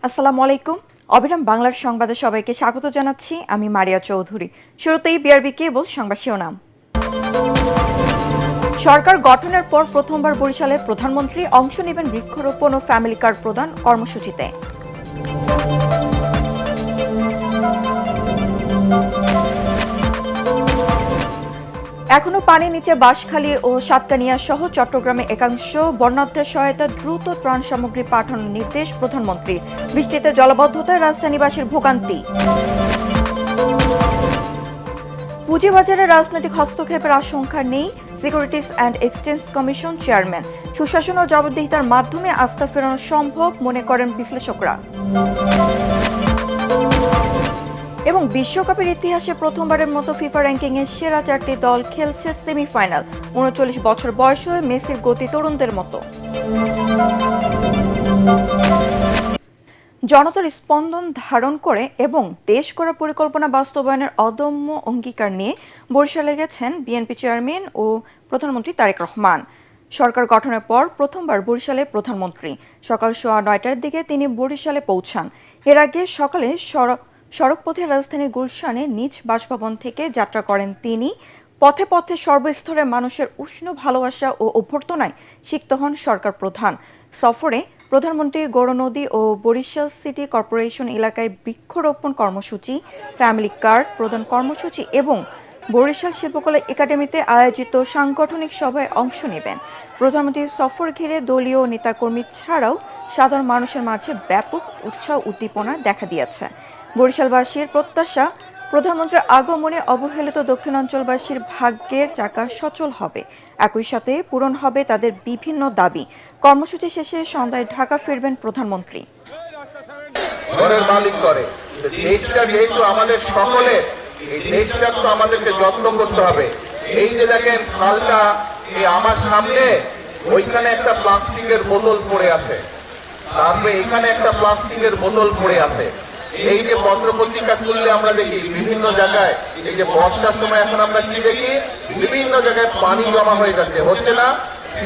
আসসালামু আলাইকুম। অবিরাম বাংলার সংবাদে সবাইকে স্বাগত জানাচ্ছি। আমি মারিয়া চৌধুরী। শুরুতেই বিআরবি কেবল সংবাদ শিরোনাম। সরকার গঠনের পর প্রথমবার বরিশালে প্রধানমন্ত্রী অংশ নেবেন বৃক্ষরোপণ ও ফ্যামিলি কার্ড প্রদান কর্মসূচিতে। এখনো পানির নিচে বাঁশখালী ও সাতকানিয়া সহ চট্টগ্রামে একাংশ বন্যার্থের সহায়তা দ্রুত ত্রাণ সামগ্রী পাঠানোর নির্দেশ প্রধানমন্ত্রী। বৃষ্টিতে জলাবদ্ধতায় রাজধানীবাসীর ভোগান্তি। পুঁজিবাজারে রাজনৈতিক হস্তক্ষেপের আশঙ্কা নেই, securities and exchange commission chairman. সুশাসন ও জবাবদিহিতার মাধ্যমে আস্থা ফেরানো সম্ভব মনে করেন বিশ্লেষকরা। এবং বিশ্বকাপের ইতিহাসে প্রথমবারের মতো ফিফা র্যাঙ্কিংয়ে সেরা 4টি দল খেলছে সেমিফাইনাল। ৩৯ বছর বয়সে মেসির গতি তরুণদের মতো। জনতার স্পন্দন ধারণ করে এবং দেশ গড়ার পরিকল্পনা বাস্তবায়নের অদম্য অঙ্গীকার নিয়ে বরিশালে গেছেন বিএনপি চেয়ারম্যান ও প্রধানমন্ত্রী তারেক রহমান। সরকার গঠনের পর প্রথমবার বরিশালে প্রধানমন্ত্রী। সকাল 9:30টার দিকে তিনি বরিশালে পৌঁছান। এর আগে সকালে সড়কপথে রাজধানীর গুলশানে নিজ বাসভবন থেকে যাত্রা করেন তিনি। পথে পথে সর্বস্তরের মানুষের উষ্ণ ভালোবাসা ও অভ্যর্থনায় সিক্ত হন সরকার প্রধান। সফরে প্রধানমন্ত্রী গৌরনদী ও বরিশাল সিটি কর্পোরেশন এলাকায় বৃক্ষরোপণ কর্মসূচি, ফ্যামিলি কার্ড প্রদান কর্মসূচি এবং বরিশাল শিল্পকলা একাডেমিতে আয়োজিত সাংগঠনিক সভায় অংশ নেবেন। প্রধানমন্ত্রীর সফর ঘিরে দলীয় নেতাকর্মী ছাড়াও সাধারণ মানুষের মাঝে ব্যাপক উৎসাহ উদ্দীপনা দেখা দিয়েছে। বরিশালবাসীর প্রত্যাশা, প্রধানমন্ত্রীর আগমনে অবহেলিত দক্ষিণাঞ্চলবাসীর ভাগ্যের চাকা সচল হবে। একই সাথে পূরণ হবে তাদের বিভিন্ন দাবি। কর্মসূচি শেষে সন্ধ্যায় ঢাকা ফিরবেন প্রধানমন্ত্রী। ঘরের মালিক করে দেশটা যেহেতু আমাদের সকলের, এই দেশটা তো আমাদেরকে যত্ন করতে হবে। এই যে দেখেন খালটা, এই আমার সামনে ওইখানে একটা প্লাস্টিকের বোতল পড়ে আছে, তারপরে এখানে একটা প্লাস্টিকের বোতল পড়ে আছে। এই যে পত্রপত্রিকা খুললে আমরা দেখি বিভিন্ন জায়গায়, এই যে বর্ষার সময় এখন আমরা কি দেখি, বিভিন্ন জায়গায় পানি জমা হয়ে যাচ্ছে, হচ্ছে না?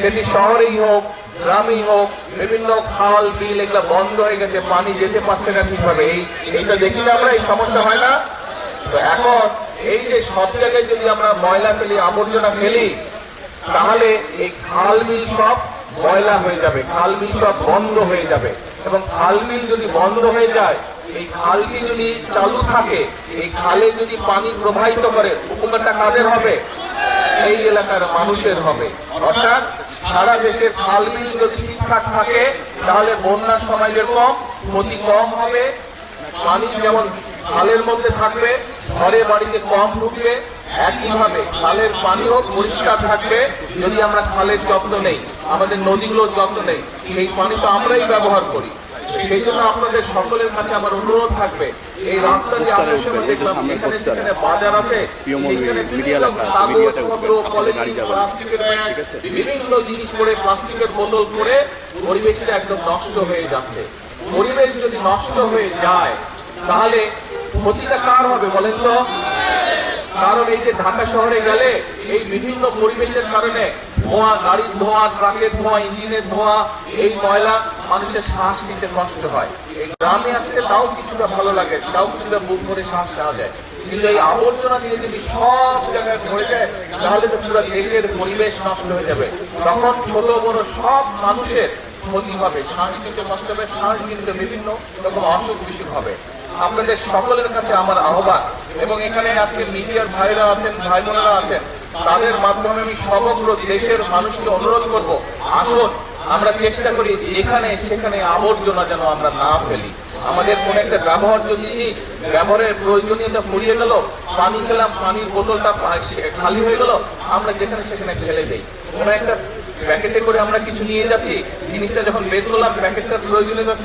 সেটি শহরেই হোক গ্রামেই হোক, বিভিন্ন খাল বিল এগুলো বন্ধ হয়ে গেছে, পানি যেতে পারছে না ঠিকভাবে। এইটা দেখি না আমরা, এই সমস্যা হয় না? তো এখন এই যে সব জায়গায় যদি আমরা ময়লা ফেলি, আবর্জনা ফেলি, তাহলে এই খাল বিল সব ময়লা হয়ে যাবে, খাল বিল সব বন্ধ হয়ে যাবে। এবং খাল বিল যদি বন্ধ হয়ে যায়, এই খালটি যদি চালু থাকে, এই খালে যদি পানি প্রবাহিত করে, উপকারটা কাদের হবে? এই এলাকার মানুষের হবে। অর্থাৎ সারা দেশের খাল বিল যদি ঠিকঠাক থাকে, তাহলে বন্যার সময় যেরকম ক্ষতি কম হবে, পানি যেমন খালের মধ্যে থাকবে, ঘরে বাড়িতে কম ঢুকবে, একইভাবে খালের পানিও পরিষ্কার থাকবে। যদি আমরা খালের যত্ন নেই, আমাদের নদীগুলোর যত্ন নেই, সেই পানি তো আমরাই ব্যবহার করি। সেই জন্য আপনাদের সকলের কাছে আমার অনুরোধ থাকবে, এই রাস্তা দিয়ে আসার সময় দেখলাম যেখানে যেখানে বাজার আছে, সেখানে কাগজপত্র, পলিথিন, প্লাস্টিকের ব্যাগ, বিভিন্ন জিনিস পড়ে, প্লাস্টিকের বোতল পড়ে পরিবেশটা একদম নষ্ট হয়ে যাচ্ছে। পরিবেশ যদি নষ্ট হয়ে যায়, তাহলে ক্ষতিটা কার হবে বলেন তো? কারণ এই যে ঢাকা শহরে গেলে এই বিভিন্ন পরিবেশের কারণে ধোঁয়া, গাড়ির ধোঁয়া, ট্রাকের ধোঁয়া, ইঞ্জিনের ধোঁয়া, এই ময়লা মানুষের শ্বাস নিতে কষ্ট হয়। এই গ্রামে আসলে তাও কিছুটা ভালো লাগে, তাও কিছুটা বুক ভরে শ্বাস নেওয়া যায়। কিন্তু এই আবর্জনা দিয়ে যদি সব জায়গায় ভরে যায়, তাহলে তো পুরো দেশের পরিবেশ নষ্ট হয়ে যাবে। তখন ছোট বড় সব মানুষের ক্ষতি হবে, শ্বাস নিতে কষ্ট হবে, শ্বাস নিতে বিভিন্ন রকম অসুখ বিসুখ হবে। আপনাদের সকলের কাছে আমার আহ্বান, এবং এখানে আজকে মিডিয়ার ভাইরা আছেন, ভাই বোনেরা আছেন, তাদের মাধ্যমে আমি সমগ্র দেশের মানুষকে অনুরোধ করব, আসুন আমরা চেষ্টা করি যেখানে সেখানে আবর্জনা যেন আমরা না ফেলি। আমাদের কোন একটা ব্যবহার্য জিনিস, ব্যবহারের প্রয়োজনীয়তা ফুরিয়ে গেল, পানি খেলাম, পানির বোতলটা খালি হয়ে গেল, আমরা যেখানে সেখানে ফেলে দেই। কোন একটা প্যাকেটে করে আমরা কিছু নিয়ে যাচ্ছি, জিনিসটা যখন বের করলাম, প্যাকেটটার প্রয়োজনীয়তা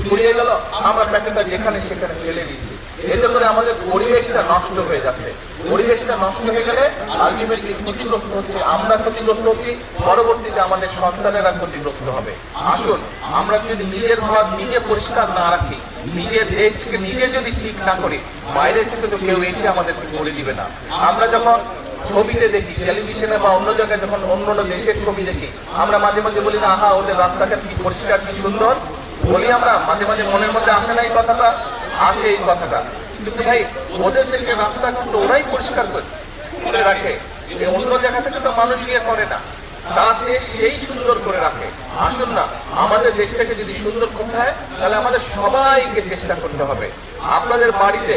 ফুরিয়ে গেল, আমরা প্যাকেটটা যেখানে সেখানে ফেলে দিচ্ছি। এতে করে আমাদের পরিবেশটা নষ্ট হয়ে যাচ্ছে। পরিবেশটা নষ্ট হয়ে গেলে আলটিমেটলি ক্ষতিগ্রস্ত হচ্ছে, আমরা ক্ষতিগ্রস্ত হচ্ছি, পরবর্তীতে আমাদের সন্তানেরা ক্ষতিগ্রস্ত হবে। আসুন আমরা যদি নিজের ঘর নিজে পরিষ্কার না রাখি, নিজের দেশকে নিজে যদি ঠিক না করি, বাইরে থেকে তো কেউ এসে আমাদেরকে করে দিবে না। আমরা যখন ছবিতে দেখি, টেলিভিশনে বা অন্য জায়গায় যখন অন্য দেশের ছবি দেখি, আমরা মাঝে মাঝে বলি না, আহা ওদের রাস্তাঘাট কি পরিষ্কার, কি সুন্দর। বলি আমরা, মাঝে মাঝে মনের মধ্যে আসে না এই কথাটা, আসে এই কথাটা, কিন্তু ভাই ওদের দেশে রাস্তা কিন্তু ওরাই পরিষ্কার করে রাখে, অন্য জায়গা থেকে তো মানুষ গিয়ে করে না, তার দেশ সেই সুন্দর করে রাখে। আসুন না, আমাদের দেশটাকে যদি সুন্দর করতে হয় তাহলে আমাদের সবাইকে চেষ্টা করতে হবে। আপনাদের বাড়িতে,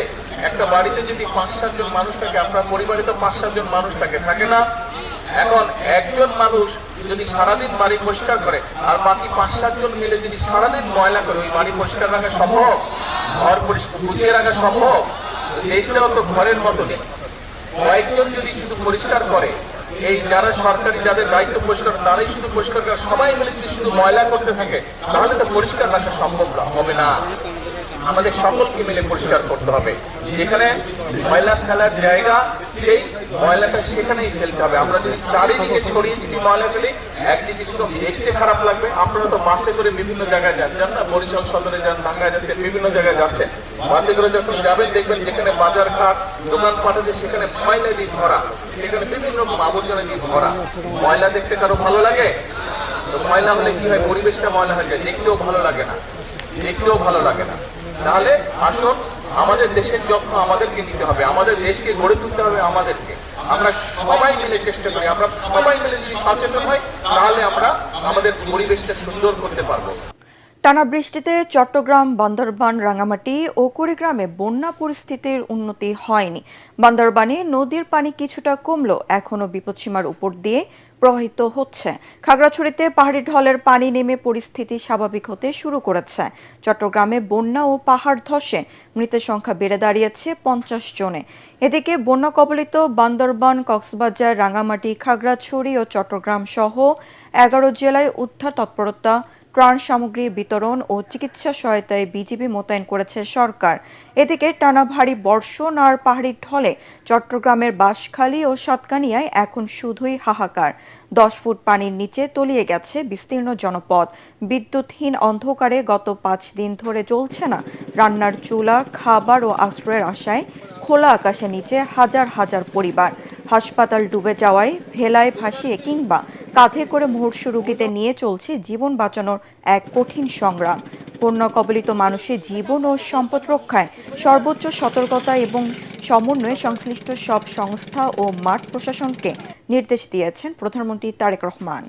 একটা বাড়িতে যদি 5-7 জন মানুষ থাকে, আপনার পরিবারে তো 5-7 জন মানুষ থাকে না? এখন একজন মানুষ যদি সারাদিন বাড়ি পরিষ্কার করে আর বাকি 5-7 জন মিলে যদি সারাদিন ময়লা করে, ওই বাড়ি পরিষ্কার রাখা সম্ভব? ঘর গুছিয়ে রাখা সম্ভব? দেশটাও তো ঘরের মতো নেই। কয়েকজন যদি শুধু পরিষ্কার করে, এই যারা সরকারি যাদের দায়িত্ব পরিষ্কার, তারাই শুধু পরিষ্কার করে, সবাই মিলে যদি শুধু ময়লা করতে থাকে, তাহলে তো পরিষ্কার রাখা সম্ভব হবে না। আমাদের সকলকে মিলে পরিষ্কার করতে হবে। যেখানে ময়লা ফেলার জায়গা, সেই ময়লাটা সেখানেই ফেলতে হবে। আমরা যদি চারিদিকে ছড়িয়ে ছিটিয়ে ময়লা ফেলি, একদিকে শুধু দেখতে খারাপ লাগবে। আপনারা তো বাসে করে বিভিন্ন জায়গায় যান না, বরিশাল সদরে যান, টাঙ্গায় যাচ্ছেন, বিভিন্ন জায়গায় যাচ্ছেন। বাসে করে যখন যাবেন দেখবেন যেখানে বাজার ঘাট, দোকানপাট আছে, সেখানে ময়লা দিয়ে ভরা, সেখানে বিভিন্ন আবর্জনা দিয়ে ভরা। ময়লা দেখতে কারো ভালো লাগে? তো ময়লা হলে কি হয়, পরিবেশটা ময়লা হয়ে যায়, দেখতেও ভালো লাগে না। তাহলে আসুন, আমাদের দেশের যত্ন আমাদেরকে নিতে হবে, আমাদের দেশকে গড়ে তুলতে হবে আমাদেরকে। আমরা সবাই মিলে চেষ্টা করি, আমরা সবাই মিলে যদি সচেতন হই, তাহলে আমরা আমাদের পরিবেশটা সুন্দর করতে পারবো। টানা বৃষ্টিতে চট্টগ্রাম, বান্দরবান, রাঙ্গামাটি ও কুড়িগ্রামে বন্যা পরিস্থিতির উন্নতি হয়নি। বান্দরবানে নদীর পানি কিছুটা কমলেও এখনও বিপদসীমার উপর দিয়ে প্রবাহিত হচ্ছে। খাগড়াছড়িতে পাহাড়ি ঢলের পানি নেমে পরিস্থিতি স্বাভাবিক হতে শুরু করেছে। চট্টগ্রামে বন্যা ও পাহাড় ধসে মৃতের সংখ্যা বেড়ে দাঁড়িয়েছে 50 জনে। এদিকে বন্যা কবলিত বান্দরবান, কক্সবাজার, রাঙ্গামাটি, খাগড়াছড়ি ও চট্টগ্রাম সহ 11 জেলায় উদ্ধার তৎপরতা, ত্রাণ সামগ্রী বিতরণ ও চিকিৎসা সহায়তায় বিজিবি মোতায়েন করেছে সরকার। এদিকে টানা ভারী বর্ষণ আর পাহাড়ি ঢলে চট্টগ্রামের বাঁশখালী ও সাতকানিয়ায় এখন শুধুই হাহাকার। 10 ফুট পানির নিচে তলিয়ে গেছে বিস্তীর্ণ জনপদ। বিদ্যুৎহীন অন্ধকারে গত 5 দিন ধরে চলছে না রান্নার চুলা, খাবার ও আশ্রয়ের আশায় খোলা আকাশের নিচে হাজার হাজার পরিবার। হাসপাতাল ডুবে যাওয়ায় ভেলায় ভাসিয়ে কিংবা কাঁধে করে মুমূর্ষু রোগীদের নিয়ে চলছে জীবন বাঁচানোর এক কঠিন সংগ্রাম। বন্যা কবলিত মানুষের জীবন ও সম্পদ রক্ষায় সর্বোচ্চ সতর্কতা এবং সমন্বয়ে সংশ্লিষ্ট সব সংস্থা ও মাঠ প্রশাসনকে নির্দেশ দিয়েছেন প্রধানমন্ত্রী তারেক রহমান।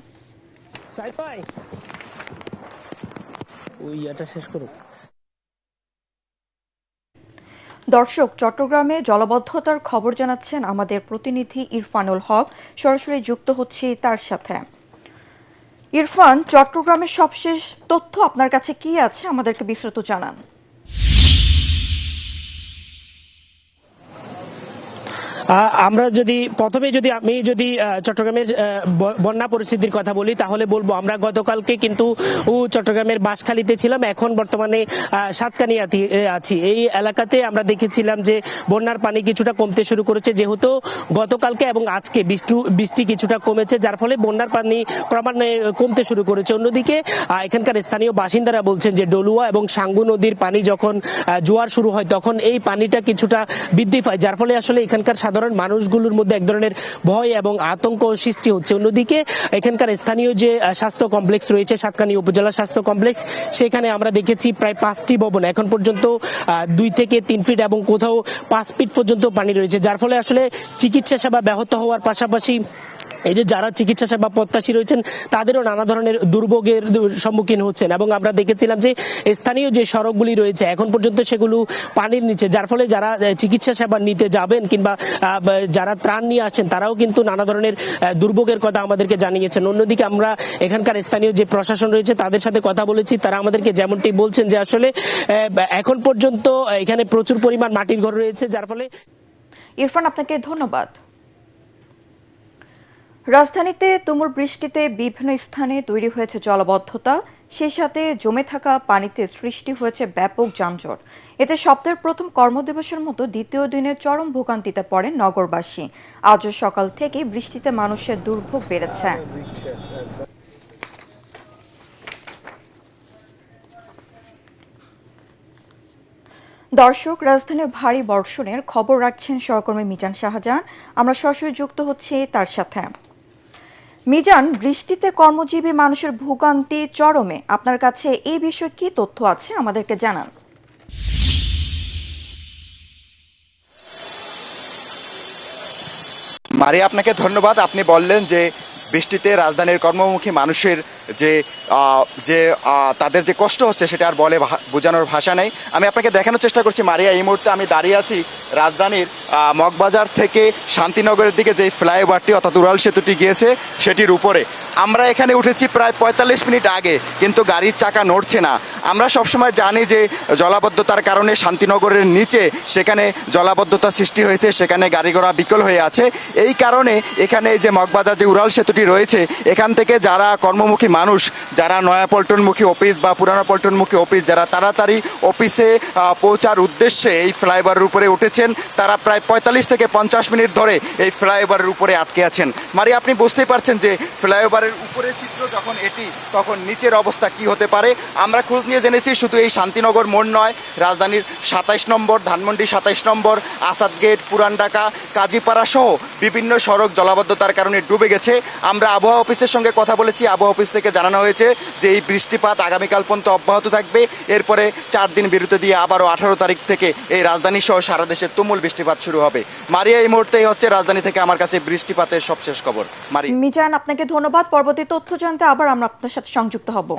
দর্শক, চট্টগ্রামে জলাবদ্ধতার খবর জানাচ্ছেন আমাদের প্রতিনিধি ইরফানুল হক। সরাসরি যুক্ত হচ্ছি তার সাথে। ইরফান, চট্টগ্রামের সবশেষ তথ্য আপনার কাছে কি আছে, আমাদেরকে বিস্তারিত জানান। আমরা আমি যদি চট্টগ্রামের বন্যা পরিস্থিতির কথা বলি, তাহলে বলবো আমরা গতকালকে কিন্তু চট্টগ্রামের বাঁশখালীতে ছিলাম, এখন বর্তমানে সাতকানিয়াতে আছি। এই এলাকাতে আমরা দেখেছিলাম যে বন্যার পানি কিছুটা কমতে শুরু করেছে, যেহেতু গতকালকে এবং আজকে বৃষ্টি কিছুটা কমেছে, যার ফলে বন্যার পানি ক্রমান্বয়ে কমতে শুরু করেছে। অন্যদিকে এখানকার স্থানীয় বাসিন্দারা বলছেন যে ডলুয়া এবং সাঙ্গু নদীর পানি যখন জোয়ার শুরু হয়, তখন এই পানিটা কিছুটা বৃদ্ধি পায়, যার ফলে আসলে এখানকার সাধারণ মানুষগুলোর মধ্যে এক ধরনের ভয় এবং আতঙ্ক সৃষ্টি হচ্ছে। অন্যদিকে এখানকার স্থানীয় যে স্বাস্থ্য কমপ্লেক্স রয়েছে, সাতকানিয়া উপজেলা স্বাস্থ্য কমপ্লেক্স, সেখানে আমরা দেখেছি প্রায় 5টি ভবন এখন পর্যন্ত 2 থেকে 3 ফিট এবং কোথাও 5 ফিট পর্যন্ত পানি রয়েছে, যার ফলে আসলে চিকিৎসা সেবা ব্যাহত হওয়ার পাশাপাশি এই যে যারা চিকিৎসা সেবা প্রত্যাশী রয়েছেন তাদেরও নানা ধরনের দুর্ভোগের সম্মুখীন হচ্ছেন। এবং আমরা দেখেছিলাম যে স্থানীয় যে সড়কগুলি রয়েছে এখন পর্যন্ত সেগুলো পানির নিচে, যার ফলে যারা চিকিৎসা সেবা নিতে যাবেন কিংবা যারা ত্রাণ নিয়ে আসছেন তারাও কিন্তু নানা ধরনের দুর্ভোগের কথা আমাদেরকে জানিয়েছেন। অন্যদিকে আমরা এখানকার স্থানীয় যে প্রশাসন রয়েছে তাদের সাথে কথা বলেছি, তারা আমাদেরকে যেমনটি বলছেন যে আসলে এখন পর্যন্ত এখানে প্রচুর পরিমাণ মাটির ঘর রয়েছে, যার ফলে। ইরফান, আপনাকে ধন্যবাদ। রাজধানীতে তুমুল বৃষ্টিতে বিভিন্ন স্থানে তৈরি হয়েছে জলাবদ্ধতা, সেই সাথে জমে থাকা পানিতে সৃষ্টি হয়েছে ব্যাপক যানজট। এতে সপ্তাহের প্রথম কর্মদিবসের মতো দ্বিতীয় দিনে চরম ভোগান্তিতে পড়েন নগরবাসী। আজও সকাল থেকে বৃষ্টিতে মানুষের দুর্ভোগ বেড়েছে। দর্শক, রাজধানীর ভারী বর্ষণের খবর রাখছেন সহকর্মী মিজান শাহজাহান। আমরা সরাসরি যুক্ত হচ্ছি তার সাথে। মিজান, বৃষ্টিতে কর্মজীবী মানুষের ভোগান্তি চরমে। আপনার কাছে এই বিষয়ে কি তথ্য আছে আমাদেরকে জানান। মারিয়া, আপনাকে ধন্যবাদ। আপনি বললেন যে বৃষ্টিতে রাজধানীর কর্মমুখী মানুষের যে তাদের যে কষ্ট হচ্ছে সেটা আর বলে বোঝানোর ভাষা নেই। আমি আপনাকে দেখানোর চেষ্টা করছি মারিয়া, এই মুহূর্তে আমি দাঁড়িয়ে আছি রাজধানীর মগবাজার থেকে শান্তিনগরের দিকে যে ফ্লাইওভারটি অর্থাৎ উড়াল সেতুটি গিয়েছে সেটির উপরে। আমরা এখানে উঠেছি প্রায় ৪৫ মিনিট আগে, কিন্তু গাড়ির চাকা নড়ছে না। আমরা সবসময় জানি যে জলাবদ্ধতার কারণে শান্তিনগরের নিচে সেখানে জলাবদ্ধতা সৃষ্টি হয়েছে, সেখানে গাড়ি ঘোড়া বিকল হয়ে আছে। এই কারণে এখানে যে মগবাজার যে উড়াল সেতুটি রয়েছে এখান থেকে যারা কর্মমুখী মানুষ, যারা নয়াপল্টনমুখী অফিস বা পুরানো পল্টনমুখী অফিস, যারা তাড়াতাড়ি অফিসে পৌঁছার উদ্দেশ্যে এই ফ্লাইওভারের উপরে উঠেছেন, তারা প্রায় ৪৫ থেকে ৫০ মিনিট ধরে এই ফ্লাইওভারের উপরে আটকে আছেন। মারি, আপনি বুঝতেই পারছেন যে ফ্লাইওভারের উপরের চিত্র যখন এটি, তখন নিচের অবস্থা কি হতে পারে। আমরা খোঁজ নিয়ে জেনেছি শুধু এই শান্তিনগর মোড় নয়, রাজধানীর ২৭ নম্বর, ধানমন্ডি ২৭ নম্বর, আসাদ গেট, পুরান ঢাকা, কাজীপাড়া সহ বিভিন্ন সড়ক জলাবদ্ধতার কারণে ডুবে গেছে। আমরা আবহাওয়া অফিসের সঙ্গে কথা বলেছি। আবহাওয়া অফিস থেকে জানানো হয়েছে যে এই বৃষ্টিপাত আগামীকাল পর্যন্ত অব্যাহত থাকবে। এরপরে ৪ দিন বিরতি দিয়ে আবারও ১৮ তারিখ থেকে এই রাজধানী সহ সারা দেশে তুমুল বৃষ্টিপাত শুরু হবে। মারিয়া, এই মুহূর্তে হচ্ছে রাজধানী থেকে আমার কাছে বৃষ্টিপাতের সবশেষ খবর। মারি মিজান, আপনাকে ধন্যবাদ। পরবর্তী তথ্য জানতে আবার আমরা আপনার সাথে সংযুক্ত হব।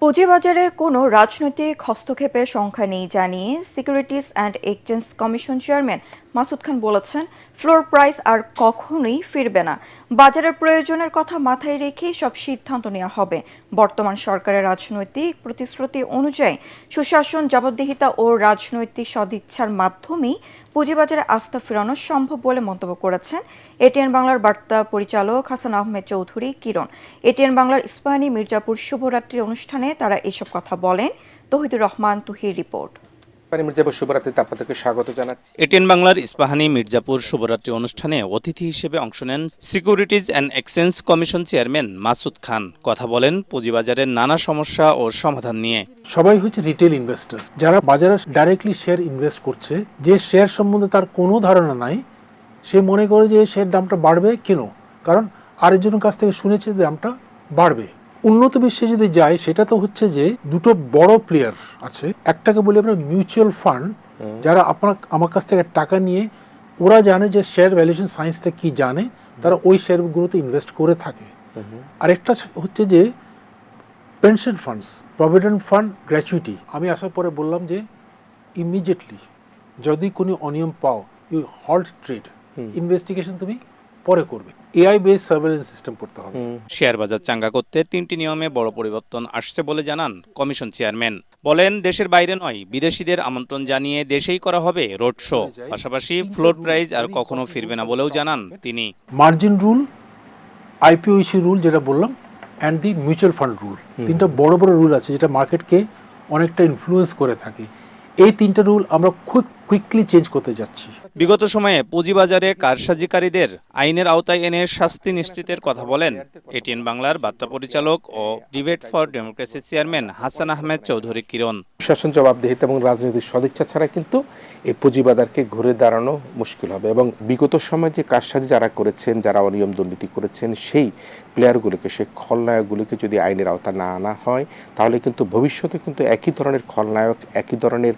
পুঁজিবাজারে কোনো রাজনৈতিক হস্তক্ষেপের সংখ্যা নেই জানিয়ে securities and exchange commission chairman Masud Khan বলেছেন, ফ্লোর প্রাইস আর কখনোই ফিরবে না। বাজারের প্রয়োজনের কথা মাথায় রেখেই সব সিদ্ধান্ত নেওয়া হবে। বর্তমান সরকারের রাজনৈতিক প্রতিশ্রুতি অনুযায়ী সুশাসন, জবাবদিহিতা ও রাজনৈতিক সদিচ্ছার মাধ্যমেই পুঁজিবাজারে আস্থা ফেরানো সম্ভব বলে মন্তব্য করেছেন এটিএন বাংলার বার্তা পরিচালক হাসান আহমেদ চৌধুরী কিরণ। এটিএন বাংলার ইস্পাহানী মির্জাপুর শুভরাত্রি অনুষ্ঠানে তারা এসব কথা বলেন। তৌহিদুর রহমান তুহির রিপোর্ট। এটিএন বাংলার ইস্পাহানী মির্জাপুর শুভরাত্রি অনুষ্ঠানে অতিথি হিসেবে অংশ নেন securities and exchange commission chairman Masud Khan. কথা বলেন পুঁজিবাজারের নানা সমস্যা ও সমাধান নিয়ে। সবাই হচ্ছে রিটেল ইনভেস্টার, যারা বাজারে ডাইরেক্টলি শেয়ার ইনভেস্ট করছে, যে শেয়ার সম্বন্ধে তার কোনো ধারণা নাই, সে মনে করে যে শেয়ার দামটা বাড়বে কেন, কারণ আরেকজনের কাছ থেকে শুনেছে দামটা বাড়বে। উন্নত বিশ্বে যদি যায়, সেটা তো হচ্ছে যে দুটো বড় প্লেয়ার আছে। একটাকে বলি আমরা মিউচুয়াল ফান্ড, যারা আমার কাছ থেকে টাকা নিয়ে, ওরা জানে যে শেয়ার ভ্যালুয়েশন সায়েন্সটা কি জানে, তারা ওই শেয়ারগুলোতে ইনভেস্ট করে থাকে। আরেকটা হচ্ছে যে pension funds, provident fund, gratuity. আমি আসার পরে বললাম যে ইমিডিয়েটলি যদি কোনো অনিয়ম পাও, ইউ হল্ট ট্রেড, ইনভেস্টিগেশন তুমি পরে করবে। এআই বেস সার্ভেলেন্স সিস্টেম করতে হবে। শেয়ার বাজার চাঙ্গা করতে 3টি নিয়মে বড় পরিবর্তন আসছে বলে জানান কমিশন চেয়ারম্যান। বলেন, দেশের বাইরে নয়, বিদেশিদের আমন্ত্রণ জানিয়ে দেশেই করা হবে রোড শো। পাশাপাশি ফ্লোর প্রাইস আর কখনো ফিরবে না বলেও জানান তিনি। Margin rule, IPO issue rule যেটা বললাম, and the mutual fund rule, তিনটা বড় বড় রুল আছে যেটা মার্কেটকে অনেকটা ইনফ্লুয়েন্স করে থাকে। এই তিনটা রুল আমরা কুইকলি চেঞ্জ করতে যাচ্ছি। বিগত সময়ে পুঁজিবাজারে কারসাজিকারীদের আইনের আওতায় এনে শাস্তি নিশ্চিতের কথা বলেন এটিএন বাংলার বার্তা পরিচালক ও debate for democracy chairman Hasan Ahmed Chowdhury Kiron. শাসন, জবাবদিহিতা এবং রাজনৈতিক সদিচ্ছা ছাড়া কিন্তু এই পুঁজিবাজারকে ঘুরে দাঁড়ানো মুশকিল হবে। এবং বিগত সময়ে যে কারসাজি যারা করেছেন, যারা অনিয়ম দুর্নীতি করেছেন, সেই প্লেয়ারগুলোকে, সেই খলনায়কগুলোকে যদি আইনের আওতা না আনা হয়, তাহলে কিন্তু ভবিষ্যতে কিন্তু একই ধরনের খলনায়ক, একই ধরনের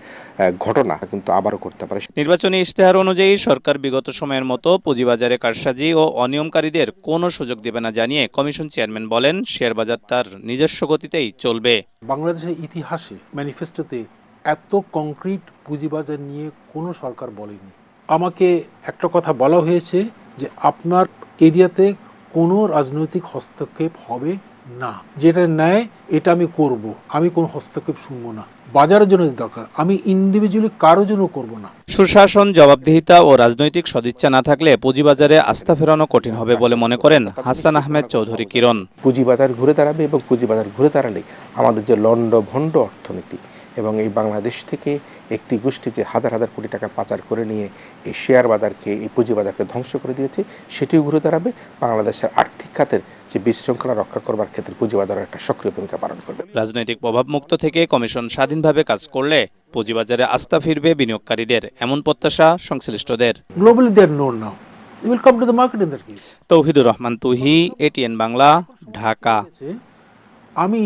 ঘটনা কিন্তু আবারও করতে পারে। নির্বাচনী ইশতেহার অনুযায়ী সরকার বিগত সময়ের মতো পুঁজিবাজারে কারসাজি ও অনিয়মকারীদের কোনো সুযোগ দেবে না জানিয়ে কমিশন চেয়ারম্যান বলেন, শেয়ার বাজার তার নিজস্ব গতিতেই চলবে। বাংলাদেশের ইতিহাসে ম্যানিফেস্টোতে এত কংক্রিট পুঁজিবাজার নিয়ে কোনো সরকার বলেনি। আমাকে একটা কথা বলা হয়েছে যে আপনার এরিয়াতে কোনো রাজনৈতিক হস্তক্ষেপ হবে না, যেটা ন্যায় এটা আমি করব, আমি কোনো হস্তক্ষেপ শুনবো না। বাজারের জন্য দরকার, আমি ইন্ডিভিজুয়ালি কারোর জন্য করব না। সুশাসন, জবাবদিহিতা ও রাজনৈতিক সদিচ্ছা না থাকলে পুঁজিবাজারে আস্থা ফেরানো কঠিন হবে বলে মনে করেন হাসান আহমেদ চৌধুরী কিরণ। পুঁজিবাজার ঘুরে দাঁড়াবে এবং পুঁজিবাজার ঘুরে দাঁড়ালে আমাদের যে লন্ডভন্ড অর্থনীতি এবং এই বাংলাদেশ থেকে একটি গোষ্ঠী যে হাজার হাজার কোটি টাকা পাচার করে নিয়ে এই শেয়ার বাজারকে, এই পুঁজিবাজারকে ধ্বংস করে দিয়েছে, সেটিও ঘুরে দাঁড়াবে। বাংলাদেশের আর্থিক খাতের যে বিশৃঙ্খলা রক্ষা করবার ক্ষেত্রে পুঁজিবাজার একটা সক্রিয় ভূমিকা পালন করবে। রাজনৈতিক প্রভাবমুক্ত থেকে কমিশন স্বাধীনভাবে কাজ করলে পুঁজিবাজারে আস্থা ফিরবে বিনিয়োগকারীদের, এমন প্রত্যাশা সংশ্লিষ্টদের। Globally they are known now, They will come to the market in that case. Touhidur Rahman Tuhi, ATN Bangla, Dhaka. আমি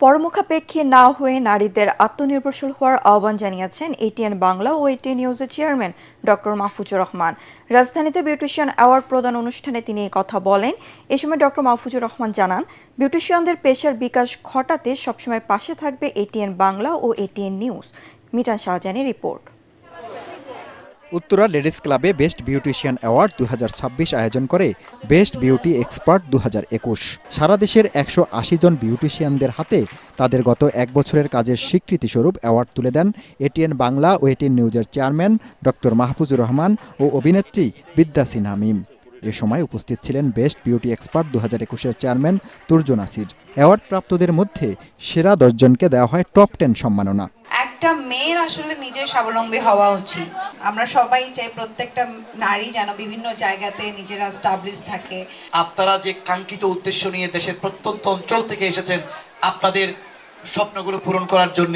পরমুখাপেক্ষী না হয়ে নারীদের আত্মনির্ভরশীল হওয়ার আহ্বান জানিয়েছেন এটিএন বাংলা ও এটিএন নিউজের চেয়ারম্যান ডক্টর মাহফুজুর রহমান। রাজধানীতে বিউটিশিয়ান অ্যাওয়ার্ড প্রদান অনুষ্ঠানে তিনি এই কথা বলেন। এ সময় ডক্টর মাহফুজুর রহমান জানান, বিউটিশিয়ানদের পেশার বিকাশ ঘটাতে সবসময় পাশে থাকবে এটিএন বাংলা ও এটিএন নিউজ। মিজান শাহজাহানের রিপোর্ট। উত্তরা লেডিস ক্লাবে বেস্ট বিউটিশিয়ান অ্যাওয়ার্ড 2026 আয়োজন করে বেস্ট বিউটি এক্সপার্ট 2021। সারা দেশের 180 জন বিউটিশিয়ানদের হাতে তাদের গত এক বছরের কাজের স্বীকৃতিস্বরূপ অ্যাওয়ার্ড তুলে দেন এটিএন বাংলা ও এটিএন নিউজের চেয়ারম্যান ডক্টর মাহফুজুর রহমান ও অভিনেত্রী বিদ্যা সিনহা মিম। এ সময় উপস্থিত ছিলেন বেস্ট বিউটি এক্সপার্ট 2021-এর চেয়ারম্যান তুর্জু নাসির। অ্যাওয়ার্ড প্রাপ্তদের মধ্যে সেরা 10 জনকে দেওয়া হয় টপ 10 সম্মাননা। একটা মেয়ের আসলে নিজের স্বাবলম্বী হওয়া উচিত। আমরা সবাই চাই প্রত্যেকটা নারী যেন বিভিন্ন জায়গাতে নিজেরা স্টাবলিশ থাকে। আপনারা যে কাঙ্ক্ষিত উদ্দেশ্য নিয়ে দেশের প্রত্যন্ত অঞ্চল থেকে এসেছেন আপনাদের স্বপ্নগুলো পূরণ করার জন্য।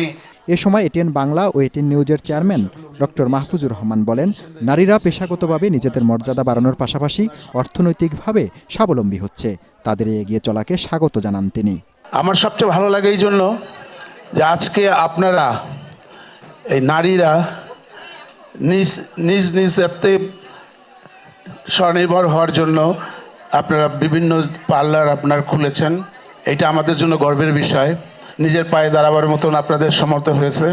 এ সময় এটিএন বাংলা ও এটিএন নিউজের চেয়ারম্যান ডক্টর মাহফুজুর রহমান বলেন, নারীরা পেশাগতভাবে নিজেদের মর্যাদা বাড়ানোর পাশাপাশি অর্থনৈতিকভাবে স্বাবলম্বী হচ্ছে। তাদের এগিয়ে চলাকে স্বাগত জানান তিনি। আমার সবচেয়ে ভালো লাগে এই জন্য যে আজকে আপনারা এই নারীরা নিজ নিজ নিজ ক্ষেত্রে স্বনির্ভর হওয়ার জন্য আপনারা বিভিন্ন পার্লার আপনার খুলেছেন। এটা আমাদের জন্য গর্বের বিষয়। নিজের পায়ে দাঁড়াবার মতন আপনাদের সমর্থ হয়েছে।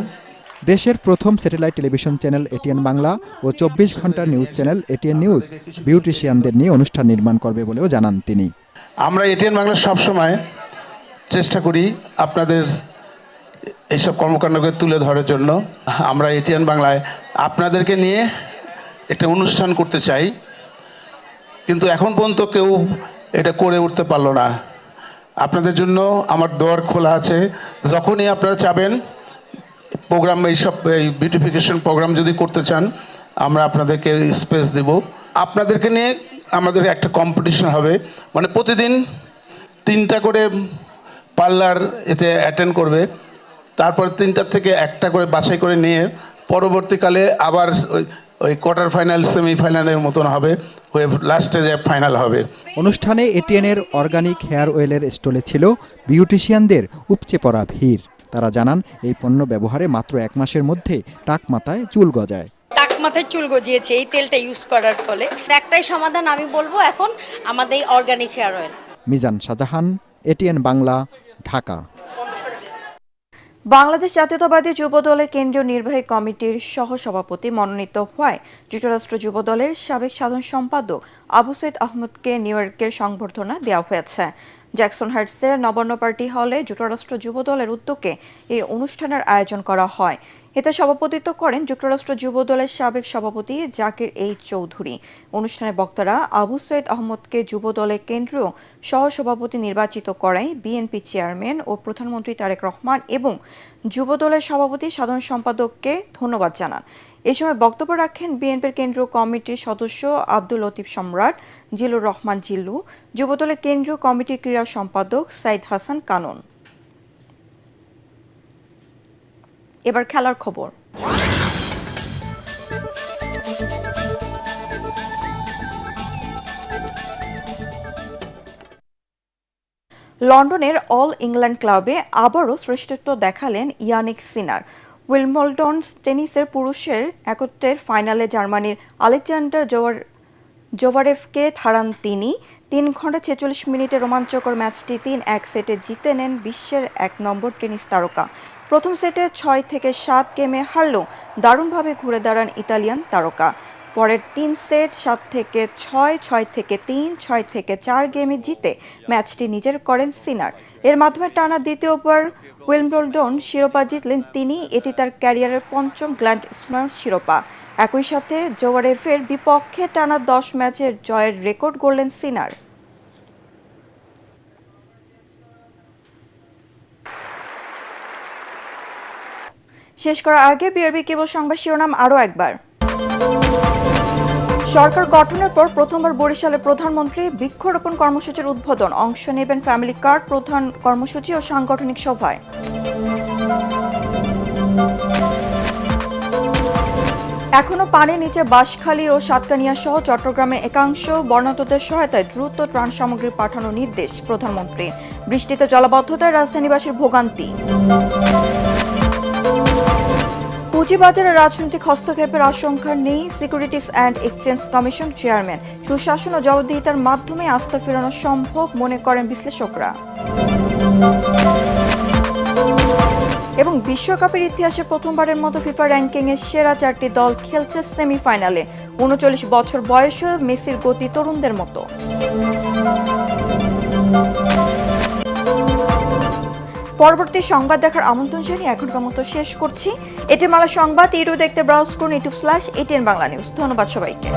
দেশের প্রথম satellite television channel ATN Bangla ও 24 ঘন্টা নিউজ চ্যানেল এটিএন নিউজ বিউটিশিয়ানদের নিয়ে অনুষ্ঠান নির্মাণ করবে বলেও জানান তিনি। আমরা এটিএন বাংলা সবসময় চেষ্টা করি আপনাদের এইসব কর্মকাণ্ডকে তুলে ধরার জন্য। আমরা এটিএন বাংলায় আপনাদেরকে নিয়ে একটা অনুষ্ঠান করতে চাই, কিন্তু এখন পর্যন্ত কেউ এটা করে উঠতে পারলো না। আপনাদের জন্য আমার দোয়ার খোলা আছে। যখনই আপনারা চাবেন প্রোগ্রাম, এইসব এই বিউটিফিকেশন প্রোগ্রাম যদি করতে চান, আমরা আপনাদেরকে স্পেস দেব। আপনাদেরকে নিয়ে আমাদের একটা কম্পিটিশন হবে, মানে প্রতিদিন 3টা করে পার্লার এতে অ্যাটেন্ড করবে। তারপর 3টা থেকে 1টা করে বাছাই করে নিয়ে পরবর্তীকালে আবার ওই কোয়ার্টার ফাইনাল সেমিফাইনালের মতন হবে, হয়ে লাস্টে যে ফাইনাল হবে। অনুষ্ঠানে এটিএনের অর্গানিক হেয়ার অয়েলের স্টলে ছিল বিউটিশিয়ানদের উপচে পড়া ভিড়। তারা জানান, এই পণ্য ব্যবহারে মাত্র 1 মাসের মধ্যে টাক মাথায় চুল গজায়। টাক মাথায় চুল গজিয়েছে এই তেলটা ইউজ করার ফলে। একটাই সমাধান আমি বলবো এখন, আমাদের organic hair oil. Mizan Shahjahan, ATN Bangla, Dhaka. Bangladesh জাতীয়তাবাদী যুবদলের কেন্দ্রীয় নির্বাহী কমিটির সহসভাপতি মনোনীত হওয়ায় যুক্তরাষ্ট্র যুবদলের সাবেক সাধারণ সম্পাদক আবু সৈয়দ আহমদকে নিউ ইয়র্কের সংবর্ধনা দেওয়া হয়েছে। জ্যাকসন হাইটসের নবান্ন পার্টি হলে যুক্তরাষ্ট্র যুবদলের উদ্যোগে এই অনুষ্ঠানের আয়োজন করা হয়। এতে সভাপতিত্ব করেন যুক্তরাষ্ট্র যুবদলের সাবেক সভাপতি জাকির এইচ চৌধুরী। অনুষ্ঠানে বক্তারা আবু সৈয়দ আহমদকে যুবদলের কেন্দ্রীয় সহসভাপতি নির্বাচিত করায় বিএনপি চেয়ারম্যান ও প্রধানমন্ত্রী তারেক রহমান এবং যুবদলের সভাপতি সাধারণ সম্পাদককে ধন্যবাদ জানান। এ সময় বক্তব্য রাখেন বিএনপির কেন্দ্রীয় কমিটির সদস্য আব্দুল লতিফ সম্রাট, জিলুর রহমান জিল্লু, যুবদলের কেন্দ্রীয় কমিটির ক্রীড়া সম্পাদক সাইদ হাসান কানন। এবার খেলার খবর। লন্ডনের অল ইংল্যান্ড ক্লাবে আবারও শ্রেষ্ঠত্ব দেখালেন ইয়ানিক সিনার। উইম্বলডন টেনিসের পুরুষের একত্রের ফাইনালে জার্মানির আলেকজান্ডার জোভারেভকে হারান তিনি। 3 ঘন্টা 46 মিনিটে রোমাঞ্চকর ম্যাচটি 3-1 সেটে জিতে নেন বিশ্বের 1 নম্বর টেনিস তারকা। প্রথম সেটে 6-7 গেমে হারলেও দারুণভাবে ঘুরে দাঁড়ান ইতালিয়ান তারকা। পরের 3 সেট 7-6, 6-3, 6-4 গেমে জিতে ম্যাচটি নিজের করেন সিনার। এর মাধ্যমে টানা দ্বিতীয়বার উইম্বলডন শিরোপা জিতলেন তিনি। এটি তার ক্যারিয়ারের 5ম গ্র্যান্ড স্ল্যাম শিরোপা। একই সাথে জোভারেভের বিপক্ষে টানা 10 ম্যাচের জয়ের রেকর্ড গড়লেন সিনার। শেষ করার আগে বিআরবি কেবল সংবাদ শিরোনাম আরও একবার। সরকার গঠনের পর প্রথমবার বরিশালে প্রধানমন্ত্রী বৃক্ষরোপণ কর্মসূচির উদ্বোধন। অংশ নেবেন ফ্যামিলি কার্ড প্রধান কর্মসূচি ও সাংগঠনিক সভায়। এখনো পানির নিচে বাঁশখালী ও সাতকানিয়া সহ চট্টগ্রামে একাংশ বর্ণাঢ্যদের সহায়তায় দ্রুত ত্রাণ সামগ্রী পাঠানোর নির্দেশ প্রধানমন্ত্রী। বৃষ্টিতে জলাবদ্ধতায় রাজধানীবাসীর ভোগান্তি। পুঁজিবাজারে রাজনৈতিক হস্তক্ষেপের আশঙ্কা নেই, securities and exchange commission chairman. সুশাসন ও জবাবদিহিতার মাধ্যমে আস্থা ফেরানো সম্ভব মনে করেন বিশ্লেষকরা। এবং বিশ্বকাপের ইতিহাসে প্রথমবারের মতো ফিফা র্যাঙ্কিংয়ে সেরা 4টি দল খেলছে সেমিফাইনালে। 39 বছর বয়সে মেসির গতি তরুণদের মতো। পরবর্তী সংবাদ দেখার আমন্ত্রণ জানিয়ে এখনকার মতো শেষ করছি। এটিএন বাংলা সংবাদ ইউটিউব দেখতে ব্রাউজ করুন youtube/ATN বাংলা নিউজ। ধন্যবাদ সবাইকে।